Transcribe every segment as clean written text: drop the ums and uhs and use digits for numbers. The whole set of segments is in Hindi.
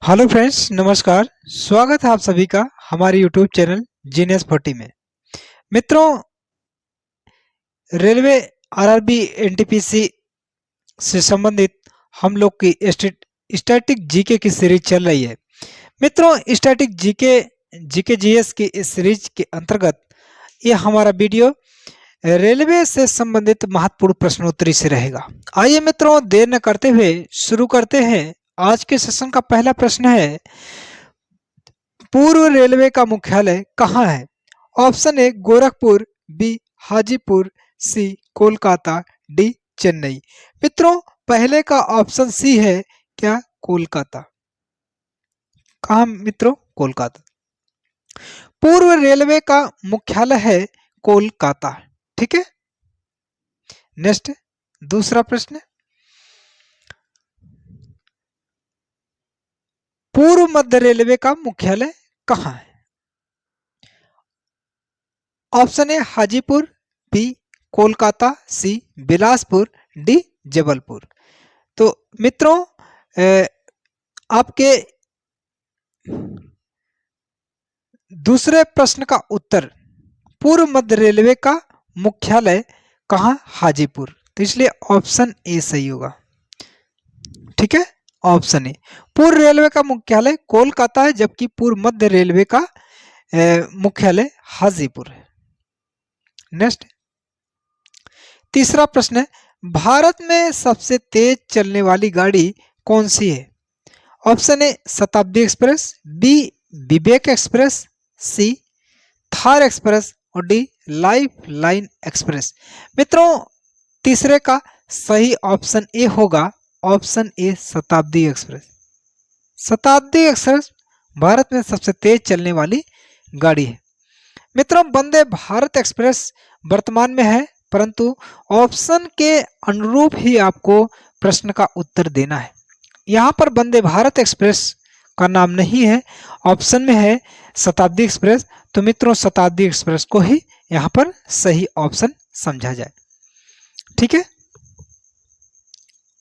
हेलो फ्रेंड्स, नमस्कार। स्वागत है आप सभी का हमारे यूट्यूब चैनल जीनियस 40 में। मित्रों, रेलवे आरआरबी एनटीपीसी से संबंधित हम लोग की स्टैटिक जीके की सीरीज चल रही है। मित्रों, स्टैटिक जीके जीके जीएस की इस सीरीज के अंतर्गत ये हमारा वीडियो रेलवे से संबंधित महत्वपूर्ण प्रश्नोत्तरी से रहेगा। आइए मित्रों, देर न करते हुए शुरू करते हैं। आज के सेशन का पहला प्रश्न है, पूर्व रेलवे का मुख्यालय कहाँ है? Option A Gorakhpur, B Hajipur, C Kolkata, D Chennai. मित्रों, पहले का ऑप्शन सी है क्या? कोलकाता। कहाँ मित्रों? कोलकाता। पूर्व रेलवे का मुख्यालय है कोलकाता। ठीक है। नेक्स्ट, दूसरा प्रश्न, पूर्व मध्य रेलवे का मुख्यालय कहाँ है? Option A Hajipur, B Kolkata, C Bilaspur, D Jabalpur. तो मित्रों, आपके दूसरे प्रश्न का उत्तर, पूर्व मध्य रेलवे का मुख्यालय कहाँ? हाजीपुर। तो इसलिए ऑप्शन ए सही होगा। ठीक है, ऑप्शन ए। पूर्व रेलवे का मुख्यालय कोलकाता है, जबकि पूर्व मध्य रेलवे का मुख्यालय हाजीपुर है। नेक्स्ट, तीसरा प्रश्न है, भारत में सबसे तेज चलने वाली गाड़ी कौन सी है? ऑप्शन ए शताब्दी एक्सप्रेस, बी विवेक एक्सप्रेस, सी थार एक्सप्रेस और डी लाइफ लाइन एक्सप्रेस। मित्रों, तीसरे का सही ऑप्शन ए होगा, ऑप्शन ए शताब्दी एक्सप्रेस। शताब्दी एक्सप्रेस भारत में सबसे तेज चलने वाली गाड़ी है। मित्रों, वंदे भारत एक्सप्रेस वर्तमान में है, परंतु ऑप्शन के अनुरूप ही आपको प्रश्न का उत्तर देना है। यहाँ पर वंदे भारत एक्सप्रेस का नाम नहीं है, ऑप्शन में है शताब्दी एक्सप्रेस। तो मित्रों, शताब्दी एक्सप्रेस को ही यहाँ पर सही ऑप्शन समझा जाए। ठीक है,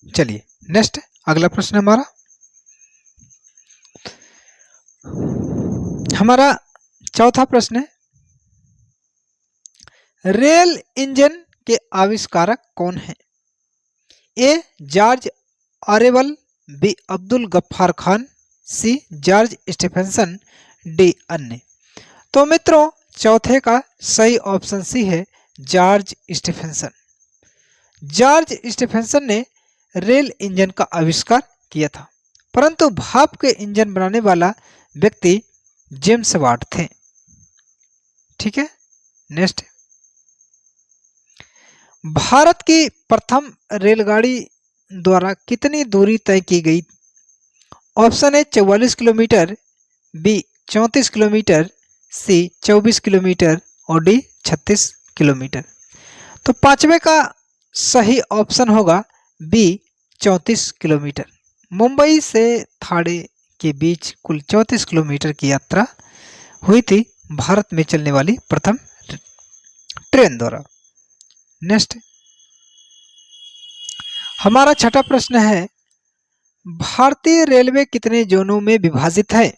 चलिए नेक्स्ट, अगला प्रश्न हमारा चौथा प्रश्न है, रेल इंजन के आविष्कारक कौन है? A George Orwell, B Abdul Gaffar Khan, C George Stephenson, D अन्य। तो मित्रों, चौथे का सही ऑप्शन सी है जॉर्ज स्टीफेंसन। जॉर्ज स्टीफेंसन ने रेल इंजन का आविष्कार किया था, परंतु भाप के इंजन बनाने वाला व्यक्ति जेम्स वाट थे। ठीक है, नेक्स्ट, भारत की प्रथम रेलगाड़ी द्वारा कितनी दूरी तय की गई? Option A 44 kilometre, B 34 kilometre, C 24 kilometre और डी 36 किलोमीटर। तो पांचवे का सही ऑप्शन होगा बी 34 किलोमीटर। मुंबई से थाने के बीच कुल 34 किलोमीटर की यात्रा हुई थी भारत में चलने वाली प्रथम ट्रेन द्वारा। नेक्स्ट, हमारा छठा प्रश्न है, भारतीय रेलवे कितने जोनों में विभाजित है?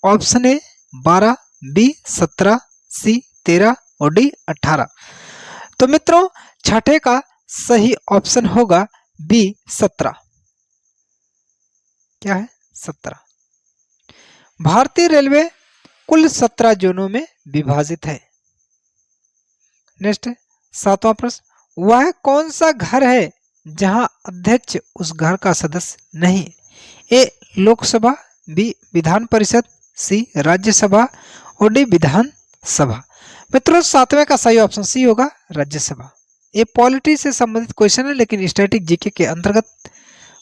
ऑप्शन ए 12, बी 17, सी 13 और डी 18। तो मित्रों, छठे का सही ऑप्शन होगा बी 17। क्या है? 17। भारतीय रेलवे कुल 17 जोनों में विभाजित है। नेक्स्ट, सातवां प्रश्न, वह कौन सा घर है जहां अध्यक्ष उस घर का सदस्य नहीं? ए लोकसभा, बी विधान परिषद, सी राज्यसभा और डी विधान सभा। मित्रों, सातवें का सही ऑप्शन सी होगा राज्यसभा। ये पॉलिटी से संबंधित क्वेश्चन है, लेकिन स्टैटिक जीके के अंतर्गत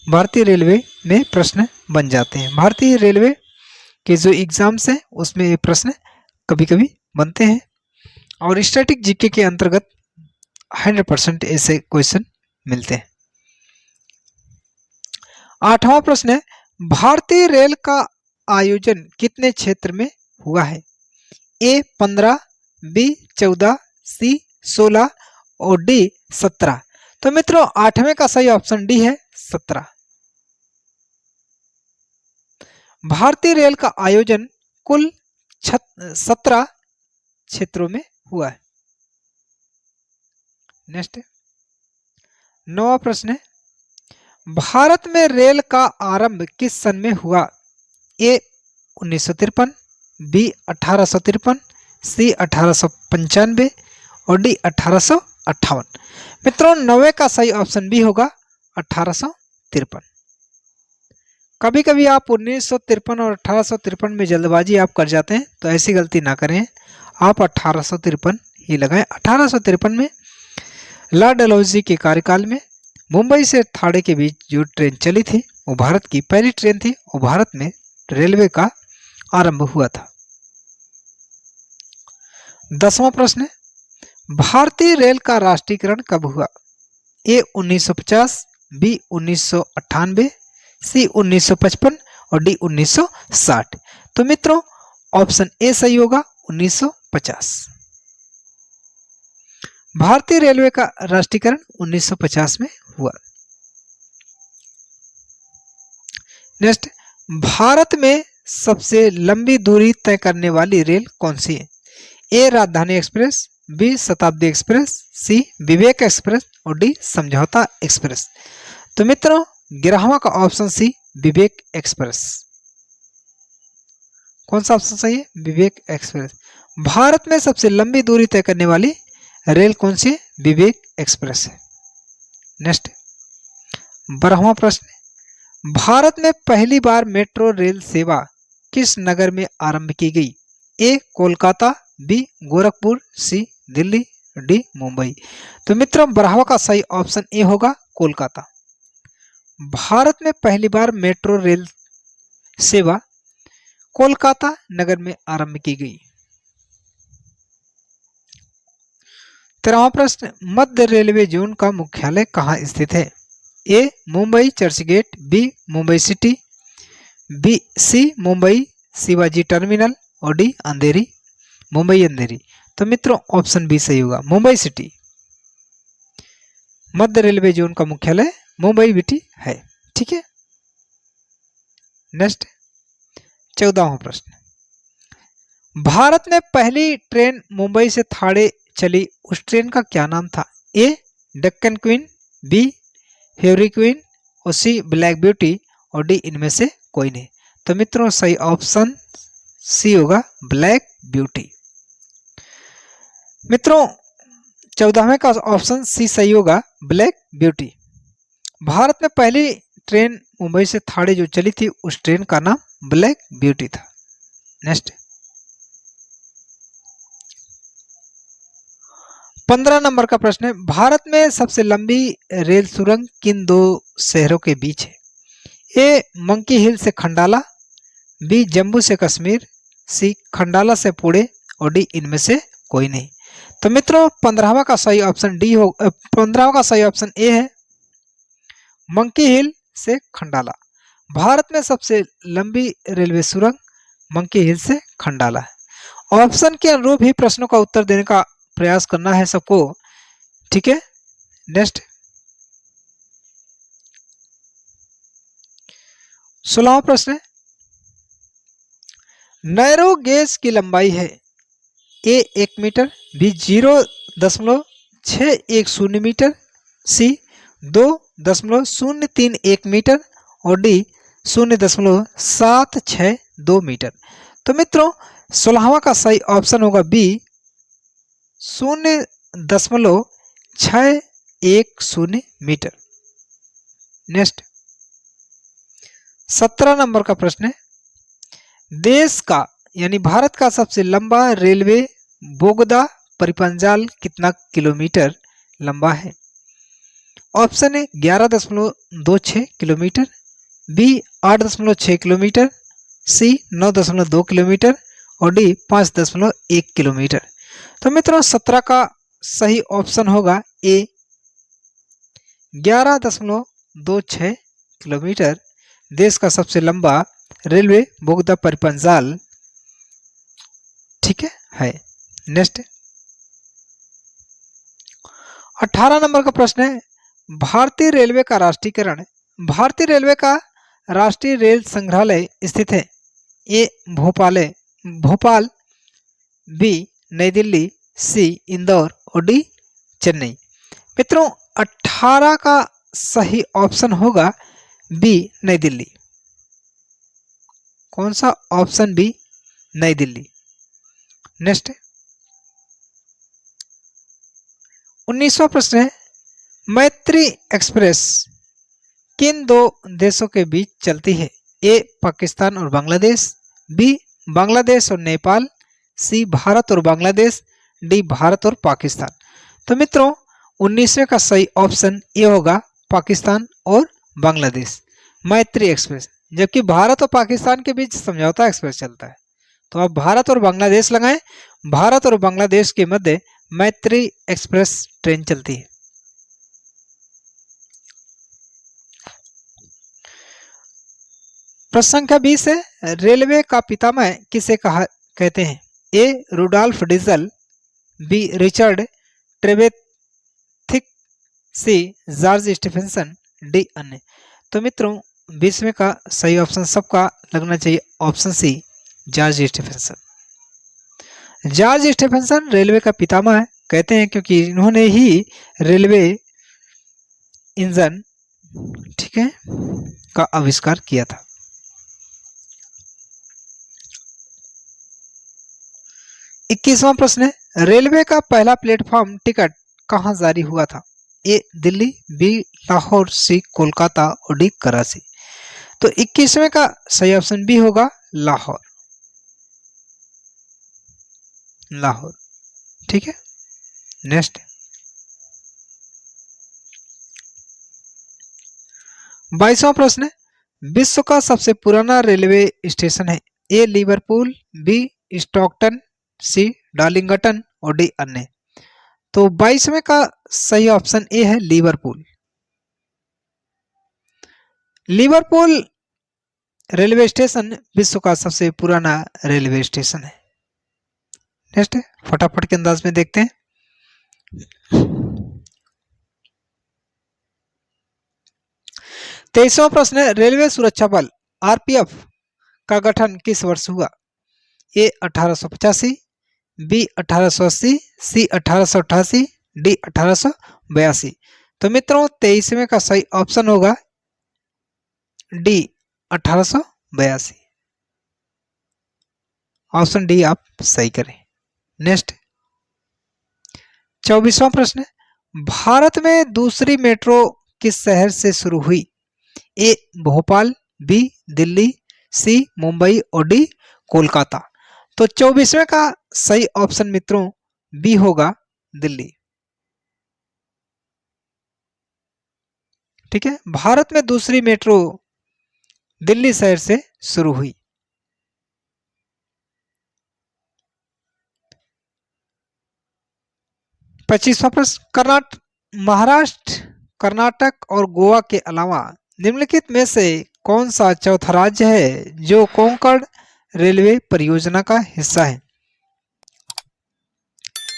भारतीय रेलवे में प्रश्न बन जाते हैं। भारतीय रेलवे के जो एग्जाम्स हैं उसमें ये प्रश्न कभी कभी बनते हैं, और स्टैटिक जीके के अंतर्गत 100% ऐसे क्वेश्चन मिलते हैं। आठवां प्रश्न है, भारतीय रेल का आयोजन कितने क्षेत्र में हुआ है? ए 15, बी 14, सी 16 और डी 17। तो मित्रों, आठवें का सही ऑप्शन डी है 17। भारतीय रेल का आयोजन कुल 17 क्षेत्रों में हुआ है। नेक्स्ट, नौवां प्रश्न है, भारत में रेल का आरंभ किस सन में हुआ? ए 1953, बी 1853, सी 1895 और डी 1858। मित्रों, 9वें का सही ऑप्शन बी होगा 1853। कभी कभी आप 1953 और 1853 में जल्दबाजी आप कर जाते हैं, तो ऐसी गलती ना करें, आप 1853 ही लगाएं। 1853 में लॉर्ड डलहौजी के कार्यकाल में मुंबई से ठाणे के बीच जो ट्रेन चली थी, वो भारत की पहली ट्रेन थी और भारत में रेलवे का आरंभ हुआ था। 10वां प्रश्न है, भारतीय रेल का राष्ट्रीयकरण कब हुआ? ए 1950, बी 1998, सी 1955 और डी 1960। तो मित्रों, ऑप्शन ए सही होगा 1950। भारतीय रेलवे का राष्ट्रीयकरण 1950 में हुआ। नेक्स्ट, भारत में सबसे लंबी दूरी तय करने वाली रेल कौन सी है? ए राजधानी एक्सप्रेस, बी शताब्दी एक्सप्रेस, सी विवेक एक्सप्रेस और डी समझौता एक्सप्रेस। तो मित्रों, 11वां का ऑप्शन सी विवेक एक्सप्रेस। कौन सा ऑप्शन सही है? विवेक एक्सप्रेस। भारत में सबसे लंबी दूरी तय करने वाली रेल कौन सी है? विवेक एक्सप्रेस है। नेक्स्ट, 12वां प्रश्न, भारत में पहली बार मेट्रो रेल सेवा किस नगर में आरंभ की गई? ए कोलकाता, बी गोरखपुर, सी दिल्ली, डी मुंबई। तो मित्रों, 12वां का सही ऑप्शन ए होगा कोलकाता। भारत में पहली बार मेट्रो रेल सेवा कोलकाता नगर में आरंभ की गई। 13वां प्रश्न, मध्य रेलवे जोन का मुख्यालय कहाँ स्थित है? A Mumbai Churchgate, B Mumbai city, B C Mumbai Shivaji terminal और डी अंधेरी, मुंबई अंधेरी। तो मित्रों, ऑप्शन बी सही होगा, मुंबई सिटी। मध्य रेलवे जोन का मुख्यालय मुंबई सिटी है। ठीक है। नेक्स्ट, 14वां प्रश्न, भारत में पहली ट्रेन मुंबई से ठाणे चली, उस ट्रेन का क्या नाम था? ए डेक्कन क्वीन, बी हेवरी क्वीन और सी ब्लैक ब्यूटी और डी इनमें से कोई नहीं। तो मित्रों, सही ऑप्शन सी होगा ब्लैक ब्यूटी। मित्रों, 14वें का ऑप्शन सी सही होगा ब्लैक ब्यूटी। भारत में पहली ट्रेन मुंबई से ठाणे जो चली थी, उस ट्रेन का नाम ब्लैक ब्यूटी था। नेक्स्ट, 15 नंबर का प्रश्न है, भारत में सबसे लंबी रेल सुरंग किन दो शहरों के बीच है? ए मंकी हिल से खंडाला, बी जम्मू से कश्मीर, सी खंडाला से पुणे और डी इनमें से कोई नहीं। तो मित्रों, 15वां का सही ऑप्शन डी हो 15वां का सही ऑप्शन ए है, मंकी हिल से खंडाला। भारत में सबसे लंबी रेलवे सुरंग मंकी हिल से खंडाला है। ऑप्शन के अनुरूप ही प्रश्नों का उत्तर देने का प्रयास करना है सबको। ठीक है। नेक्स्ट, 16वां प्रश्न है, नैरो गेज की लंबाई है? ए 1 मीटर, बी 0.610 मीटर, सी 2.031 मीटर और डी 0.762 मीटर। तो मित्रों, 16वां का सही ऑप्शन होगा बी 0.610 मीटर। नेक्स्ट, 17 नंबर का प्रश्न है, देश का यानी भारत का सबसे लंबा रेलवे बोगदा परिवहन जाल कितना किलोमीटर लंबा है? ऑप्शन है 11.26 किलोमीटर, बी 8.6 किलोमीटर, सी 9.2 किलोमीटर और डी 5.1 किलोमीटर। तो मित्रों, 17 का सही ऑप्शन होगा ए 11.26 किलोमीटर देश का सबसे लंबा रेलवे बोगदा परिवहन जाल। ठीक है। नेक्स्ट, 18 नंबर का प्रश्न है, भारतीय रेलवे का राष्ट्रीय रेल संग्रहालय स्थित है? ए भोपाल, बी नई दिल्ली, सी इंदौर और डी चेन्नई। मित्रों 18 का सही ऑप्शन होगा बी नई दिल्ली। कौन सा? ऑप्शन बी नई दिल्ली। नेक्स्ट 19वां प्रश्न है, मैत्री एक्सप्रेस किन दो देशों के बीच चलती है? ए पाकिस्तान और बांग्लादेश, बी बांग्लादेश और नेपाल, सी भारत और बांग्लादेश, डी भारत और पाकिस्तान। तो मित्रों 19वें का सही ऑप्शन ए होगा पाकिस्तान और बांग्लादेश, मैत्री एक्सप्रेस। जबकि भारत और पाकिस्तान के बीच समझौता एक्सप्रेस चलता है। तो आप भारत और बांग्लादेश लगाएं, भारत और बांग्लादेश के मध्य मैत्री एक्सप्रेस ट्रेन चलती है। प्रश्न संख्या 20 है, रेलवे का पितामह किसे कहते हैं? ए रुडॉल्फ डीजल, बी रिचर्ड ट्रेवेथिक, सी जॉर्ज स्टीफेंसन, डी अन्य। तो मित्रों 20वें का सही ऑप्शन सबका लगना चाहिए option C George Stephenson. George Stephenson railway का पितामह कहते हैं क्योंकि इन्होंने ही रेलवे इंजन, ठीक है, का आविष्कार किया था। इक्कीसवां प्रश्न है, रेलवे का पहला प्लेटफॉर्म टिकट कहां जारी हुआ था? ए दिल्ली, बी लाहौर, सी कोलकाता और डी कराची। तो 21वें का सही ऑप्शन बी होगा लाहौर। लाहौर, ठीक है। नेक्स्ट 22वां प्रश्न है, विश्व का सबसे पुराना रेलवे स्टेशन है? ए लिवरपूल, बी स्टॉकटन, सी डार्लिंगटन और डी अन्य। तो 22वें का सही ऑप्शन ए है लिवरपूल। लिवरपूल रेलवे स्टेशन विश्व का सबसे पुराना रेलवे स्टेशन है। नेक्स्ट फटाफट के अंदाज में देखते हैं। 23वां प्रश्न है, रेलवे सुरक्षा बल आरपीएफ का गठन किस वर्ष हुआ? ए 1885, बी 1880, सी 1888, डी 1882। तो मित्रों 23वें का सही ऑप्शन होगा डी 1882। ऑप्शन डी आप सही करें। नेक्स्ट 24वां प्रश्न है, भारत में दूसरी मेट्रो किस शहर से शुरू हुई? ए भोपाल, बी दिल्ली, सी मुंबई और डी कोलकाता। तो 24वें का सही ऑप्शन मित्रों बी होगा दिल्ली। ठीक है, भारत में दूसरी मेट्रो दिल्ली शहर से शुरू हुई। पच्चीसवां प्रश्न, महाराष्ट्र, कर्नाटक और गोवा के अलावा निम्नलिखित में से कौन सा चौथा राज्य है जो कोंकण रेलवे परियोजना का हिस्सा है?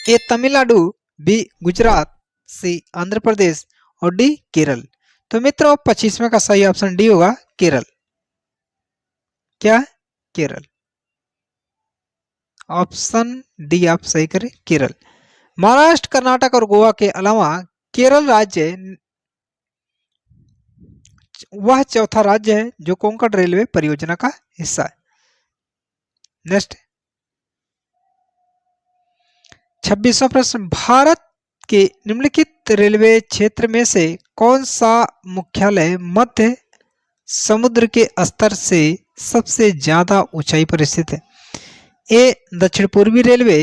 ए तमिलनाडु, बी गुजरात, सी आंध्र प्रदेश और डी केरल। तो मित्रों 25वें का सही ऑप्शन डी होगा केरल। क्या? केरल। ऑप्शन डी आप सही करें, केरल। महाराष्ट्र, कर्नाटक और गोवा के अलावा केरल राज्य वह चौथा राज्य है जो कोंकण रेलवे परियोजना का हिस्सा है। नेक्स्ट 26वां प्रश्न, भारत के निम्नलिखित रेलवे क्षेत्र में से कौन सा मुख्यालय मध्य समुद्र के स्तर से सबसे ज्यादा ऊंचाई पर स्थित है? ए दक्षिण पूर्वी रेलवे,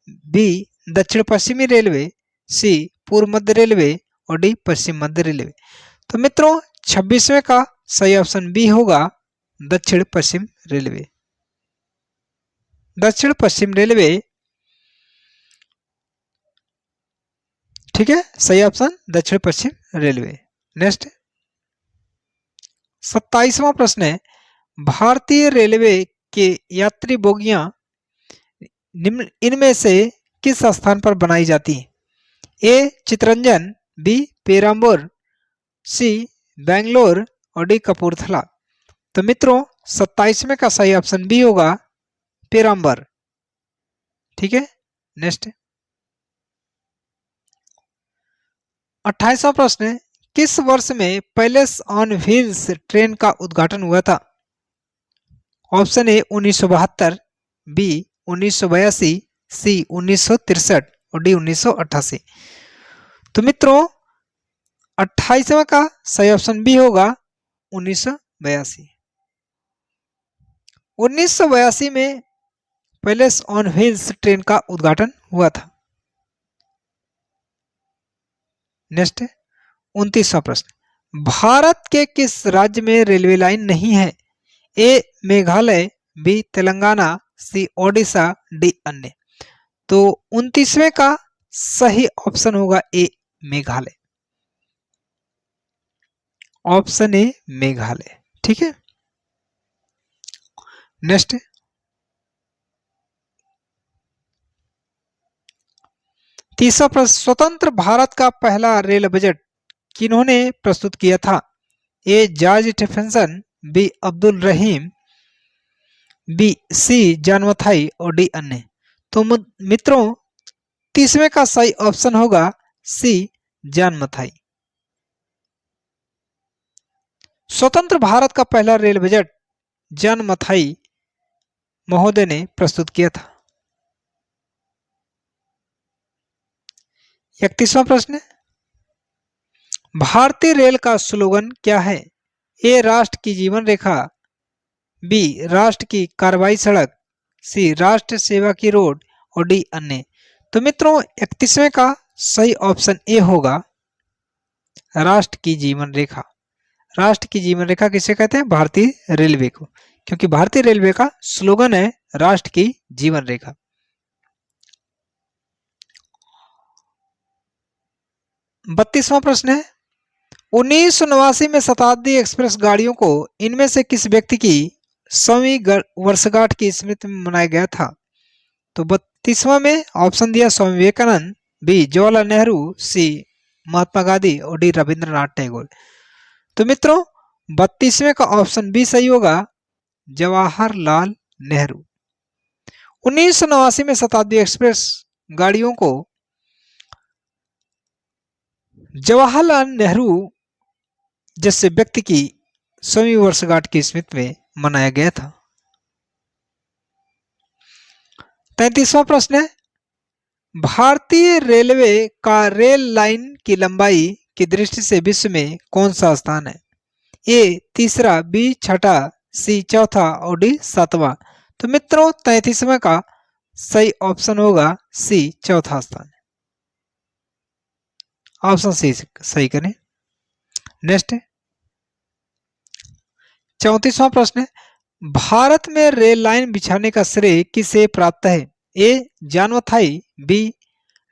बी दक्षिण पश्चिमी रेलवे, सी पूर्व मध्य रेलवे और डी पश्चिम मध्य रेलवे। तो मित्रों 26वें का सही ऑप्शन बी होगा दक्षिण पश्चिम रेलवे। दक्षिण पश्चिम रेलवे, ठीक है, सही ऑप्शन दक्षिण पश्चिम रेलवे। नेक्स्ट 27वां प्रश्न है, भारतीय रेलवे के यात्री बोगियां इनमें से किस स्थान पर बनाई जाती है? ए चितरंजन, बी पेराम्बूर, सी बेंगलोर और डी कपूरथला। तो मित्रों 27वें का सही ऑप्शन बी होगा पेराम्बर। ठीक है, नेक्स्ट 28वां प्रश्न है, किस वर्ष में पैलेस ऑन व्हील्स ट्रेन का उद्घाटन हुआ था? ऑप्शन ए 1972, बी 1982, सी 1963 और डी 1988। तो मित्रों 28वां का सही ऑप्शन बी होगा 1982। 1982 में पैलेस ऑन व्हील्स ट्रेन का उद्घाटन हुआ था। नेक्स्ट 29वां प्रश्न, भारत के किस राज्य में रेलवे लाइन नहीं है? A Meghalaya, B Telangana, C Odisha, D अन्य। तो 29वें का सही ऑप्शन होगा A Meghalaya. Option A Meghalaya. ठीक है, नेक्स्ट 30वां प्रश्न, स्वतंत्र भारत का पहला रेल बजट किन्होंने प्रस्तुत किया था? A George Stephenson, B Abdul Rahim, B C John Mathai और डी अन्य। तो मित्रों 30वें का सही ऑप्शन होगा सी जॉन मथाई। स्वतंत्र भारत का पहला रेल बजट जॉन मथाई महोदय ने प्रस्तुत किया था। 31वां प्रश्न, भारतीय रेल का स्लोगन क्या है? ए राष्ट्र की जीवन रेखा, बी राष्ट्र की कार्रवाई सड़क, सी राष्ट्र सेवा की रोड और डी अन्य। तो मित्रों 31वें का सही ऑप्शन ए होगा राष्ट्र की जीवन रेखा। राष्ट्र की जीवन रेखा किसे कहते हैं? भारतीय रेलवे को, क्योंकि भारतीय रेलवे का स्लोगन है राष्ट्र की जीवन रेखा। 32वां प्रश्न है, 1989 में शताब्दी एक्सप्रेस गाड़ियों को इनमें से किस व्यक्ति की 100वीं वर्षगांठ की स्मृति में मनाया गया था? तो 32वां में ऑप्शन दिया स्वामी विवेकानंद, बी जवाहरलाल नेहरू, सी महात्मा गांधी और डी रविंद्रनाथ टैगोर। तो मित्रों 32वें का ऑप्शन बी सही होगा जवाहरलाल नेहरू। 1989 में शताब्दी एक्सप्रेस गाड़ियों को जवाहरलाल नेहरू जैसे व्यक्ति की 100वीं वर्षगांठ की स्मृति में मनाया गया था। 33वां प्रश्न है, भारतीय रेलवे का रेल लाइन की लंबाई की दृष्टि से विश्व में कौन सा स्थान है? ए तीसरा, बी छठा, सी चौथा और डी सातवां। तो मित्रों 33वें का सही ऑप्शन होगा सी चौथा स्थान। ऑप्शन सी सही करें। नेक्स्ट 34वां प्रश्न है, भारत में रेल लाइन बिछाने का श्रेय किसे प्राप्त है? A John Mathai, B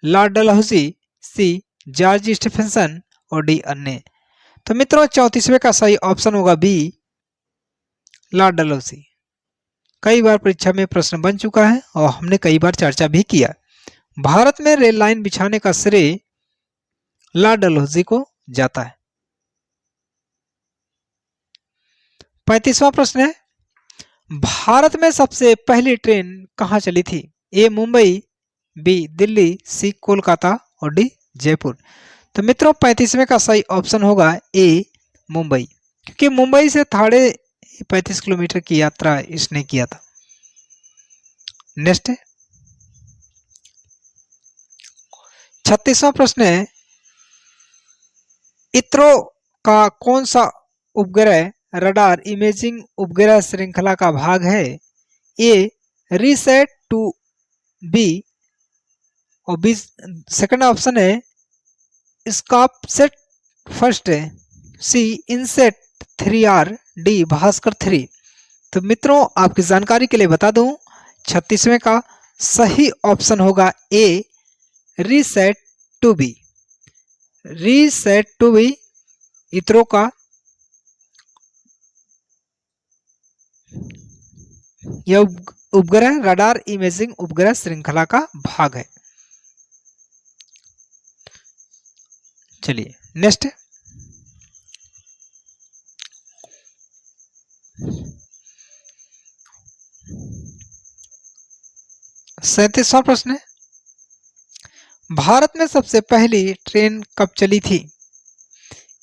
Lord Dalhousie, C George Stephenson और डी अन्य। तो मित्रों 34वें का सही ऑप्शन होगा बी लॉर्ड डलहौजी। कई बार परीक्षा में प्रश्न बन चुका है और हमने कई बार चर्चा भी किया। भारत में रेल लाइन बिछाने का श्रेय लॉर्ड डलहौजी को जाता है। 35वां प्रश्न है, भारत में सबसे पहली ट्रेन कहां चली थी? ए मुंबई, बी दिल्ली, सी कोलकाता और डी जयपुर। तो मित्रों 35वें का सही ऑप्शन होगा ए मुंबई, क्योंकि मुंबई से 35 किलोमीटर की यात्रा इसने किया था। नेक्स्ट 36वां प्रश्न है, इसरो का कौन सा उपग्रह रडार इमेजिंग उपग्रह श्रृंखला का भाग है? ए रीसेट 2 बी और बी सेकंड ऑप्शन है स्कापसेट फर्स्ट है, सी इनसेट 3R, डी भास्कर 3। तो मित्रों आपकी जानकारी के लिए बता दूं 36वें का सही ऑप्शन होगा ए reset 2B। Reset 2B ISRO का यह उपग्रह रडार इमेजिंग उपग्रह श्रृंखला का भाग है। चलिए नेक्स्ट 37वां प्रश्न है, भारत में सबसे पहली ट्रेन कब चली थी?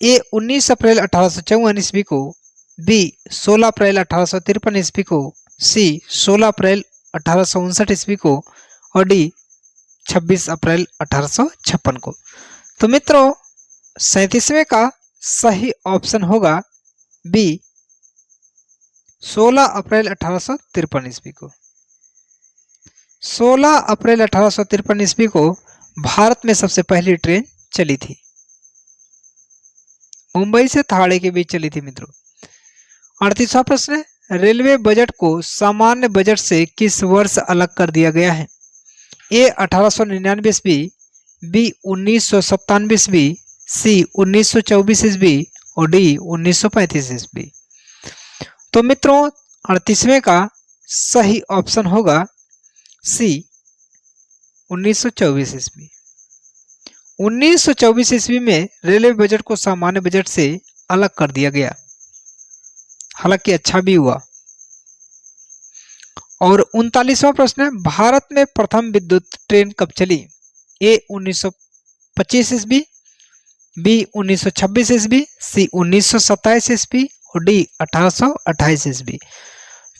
ए 19 अप्रैल 1854 ईस्वी को, बी 16 अप्रैल 1853 ईस्वी को, सी 16 अप्रैल 1859 ईस्वी को और डी 26 अप्रैल 1856 को। तो मित्रों 37वें का सही ऑप्शन होगा बी 16 अप्रैल 1853 ईस्वी को। 16 अप्रैल 1853 ईस्वी को भारत में सबसे पहली ट्रेन चली थी, मुंबई से थाड़े के बीच चली थी मित्रों। 38वां प्रश्न है, रेलवे बजट को सामान्य बजट से किस वर्ष अलग कर दिया गया है? ए 1899 ईस्वी, बी 1997 ईस्वी, सी 1924 ईस्वी और डी 1935 ईस्वी। तो मित्रों 38वें का सही ऑप्शन होगा सी 1924 ईस्वी। 1924 ईस्वी में रेलवे बजट को सामान्य बजट से अलग कर दिया गया, हालांकि अच्छा भी हुआ। और 39वां प्रश्न है, भारत में प्रथम विद्युत ट्रेन कब चली? ए 1925 ईस्वी, बी 1926 ईस्वी, सी 1927 ईस्वी और डी 1828 ईस्वी।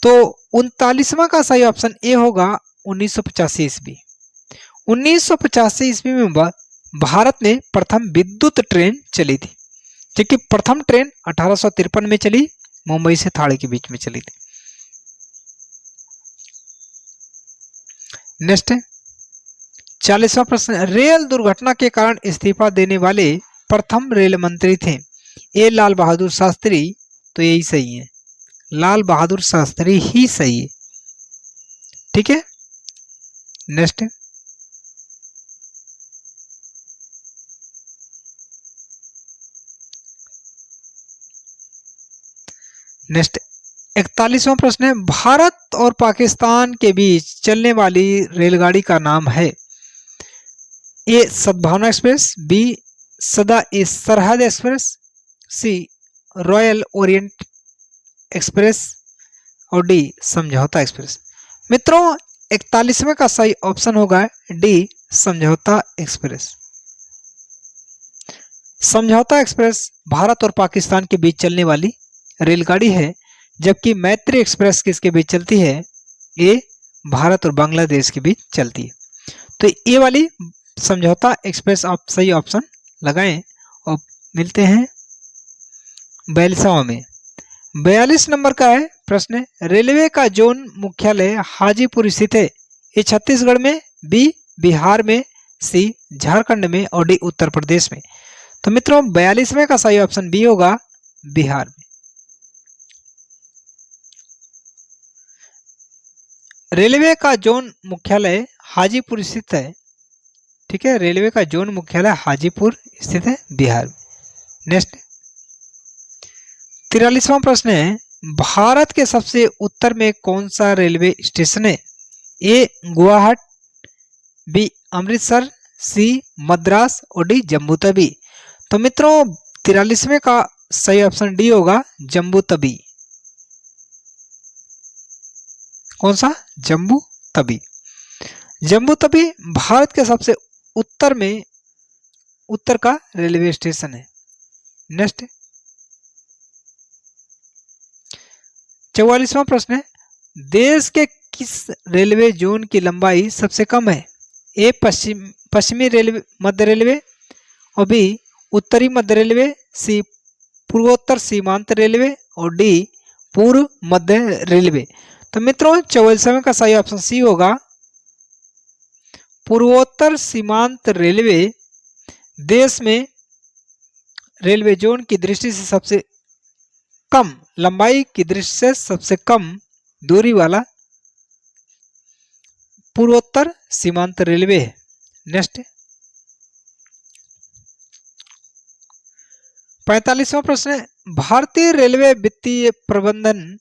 तो 39वां का सही ऑप्शन ए होगा 1985 ईस्वी। 1985 ईस्वी में भारत में प्रथम विद्युत ट्रेन चली थी, जबकि प्रथम ट्रेन 1853 में चली, मुंबई से थाड़े के बीच में चली थी। नेक्स्ट है 40वां प्रश्न, रेल दुर्घटना के कारण इस्तीफा देने वाले प्रथम रेल मंत्री थे? ए लाल बहादुर शास्त्री, तो यही सही है, लाल बहादुर शास्त्री ही सही है। ठीक है, नेक्स्ट नेक्स्ट 41वां प्रश्न है, भारत और पाकिस्तान के बीच चलने वाली रेलगाड़ी का नाम है? ए सद्भावना एक्सप्रेस, बी सदा ए सरहद एक्सप्रेस, सी रॉयल ओरिएंट एक्सप्रेस और डी समझौता एक्सप्रेस। मित्रों 41वें का सही ऑप्शन होगा डी समझौता एक्सप्रेस। समझौता एक्सप्रेस भारत और पाकिस्तान के बीच चलने वाली रेलगाड़ी है, जबकि मैत्री एक्सप्रेस किसके बीच चलती है? ये भारत और बांग्लादेश के बीच चलती है। तो ये वाली समझौता एक्सप्रेस आप सही ऑप्शन लगाएं। और मिलते हैं 42वां में। 42 नंबर का है प्रश्न, रेलवे का जोन मुख्यालय हाजीपुर स्थित है? ए छत्तीसगढ़ में, बी बिहार में, सी झारखंड में और डी उत्तर प्रदेश में। तो मित्रों 42वें का सही ऑप्शन बी होगा बिहार में। रेलवे का जोन मुख्यालय हाजीपुर स्थित है। ठीक है, रेलवे का जोन मुख्यालय हाजीपुर स्थित है बिहार में। नेक्स्ट 43वां प्रश्न है, भारत के सबसे उत्तर में कौन सा रेलवे स्टेशन है? ए गुवाहाटी, बी अमृतसर, सी मद्रास और डी जम्मू तवी। तो मित्रों 43वें का सही ऑप्शन डी होगा जम्मू तवी। कौन सा? जम्मू तवी। जम्मू तवी भारत के सबसे उत्तर में उत्तर का रेलवे स्टेशन है। नेक्स्ट 44वां प्रश्न है, देश के किस रेलवे जोन की लंबाई सबसे कम है? ए पश्चिमी रेलवे मध्य रेलवे और बी उत्तरी मध्य रेलवे, सी पूर्वोत्तर सीमांत रेलवे और डी पूर्व मध्य रेलवे। तो मित्रों 44वें का सही ऑप्शन सी होगा पूर्वोत्तर सीमांत रेलवे देश में रेलवे जोन की दृष्टि से सबसे कम लंबाई की दृष्टि से सबसे कम दूरी वाला पूर्वोत्तर सीमांत रेलवे है। नेक्स्ट 45वां प्रश्न है, भारतीय रेलवे वित्तीय प्रबंधन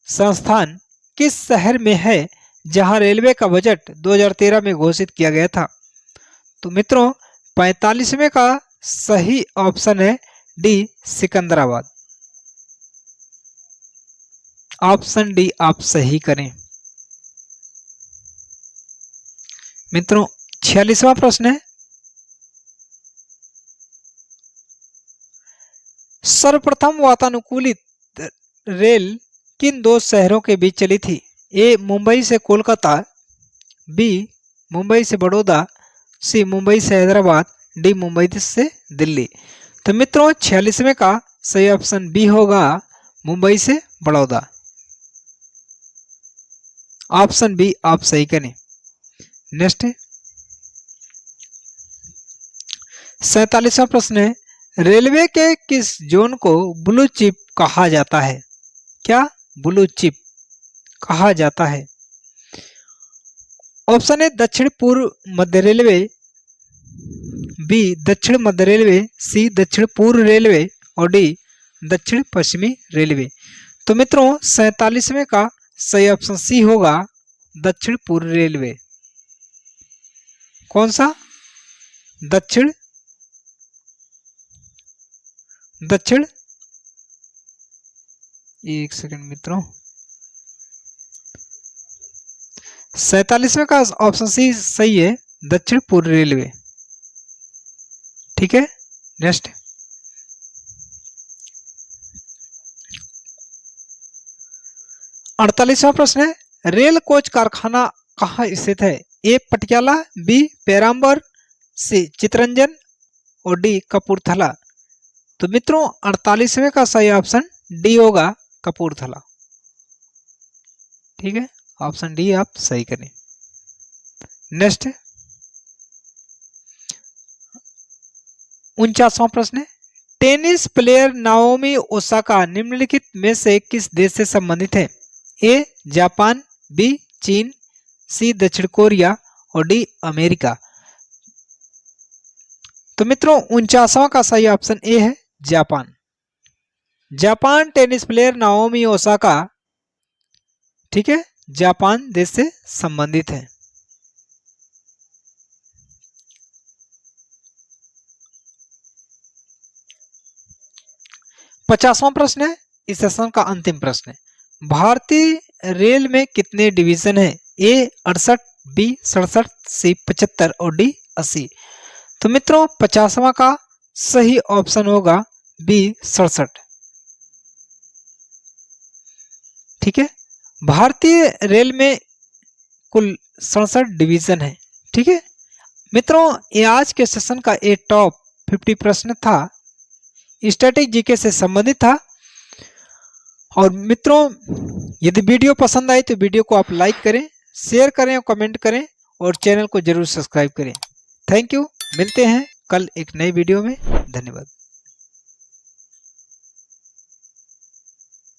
संस्थान किस शहर में है जहां रेलवे का बजट 2013 में घोषित किया गया था? तो मित्रों 45वें का सही ऑप्शन है डी सिकंदराबाद। ऑप्शन डी आप सही करें। मित्रों 46वां प्रश्न है, सर्वप्रथम वातानुकूलित रेल किन दो शहरों के बीच चली थी? ए मुंबई से कोलकाता, बी मुंबई से बड़ौदा, सी मुंबई से हैदराबाद, डी मुंबई से दिल्ली। तो मित्रों 46वें का सही ऑप्शन बी होगा, मुंबई से बड़ौदा। ऑप्शन बी आप सही करें। नेक्स्ट 47वां प्रश्न है, रेलवे के किस जोन को ब्लू चिप कहा जाता है? क्या ब्लू चिप कहा जाता है? ऑप्शन है दक्षिण पूर्व मध्य रेलवे, बी दक्षिण मध्य रेलवे, सी दक्षिण पूर्व रेलवे और डी दक्षिण पश्चिमी रेलवे। तो मित्रों 47वें का सही ऑप्शन सी होगा, दक्षिण पूर्व रेलवे। कौन सा? दक्षिण एक सेकंड मित्रों, 47वें का ऑप्शन सी सही है, दक्षिण पूर्व रेलवे। ठीक है। नेक्स्ट 48वां प्रश्न है, रेल कोच कारखाना कहाँ स्थित है? ए पटियाला, बी पेराम्बर, सी चितरंजन और डी कपूरथला। तो मित्रों 48वें का सही ऑप्शन डी होगा, कपूरथला। ठीक है, ऑप्शन डी आप सही करें। नेक्स्ट 49वां प्रश्न है, टेनिस प्लेयर नाओमी ओसाका निम्नलिखित में से किस देश से संबंधित है? ए जापान, बी चीन, सी दक्षिण कोरिया और डी अमेरिका। तो मित्रों 49वां का सही ऑप्शन ए है, Japan. Japan tennis player Naomi Osaka, ठीक है, जापान देश से संबंधित है। पचासवां प्रश्न है, इस सेशन का अंतिम प्रश्न है, भारतीय रेल में कितने डिवीजन है? ए 68, बी 67, सी 75 और डी 80। तो मित्रों 50वां का सही ऑप्शन होगा बी 67। ठीक है, भारतीय रेल में कुल 67 डिवीजन है। ठीक है मित्रों, ये आज के सेशन का एक टॉप 50 प्रश्न था, स्टैटिक जीके से संबंधित था। और मित्रों यदि वीडियो पसंद आई तो वीडियो को आप लाइक करें, शेयर करें और कमेंट करें और चैनल को जरूर सब्सक्राइब करें। थैंक यू, मिलते हैं कल एक नई वीडियो में। धन्यवाद।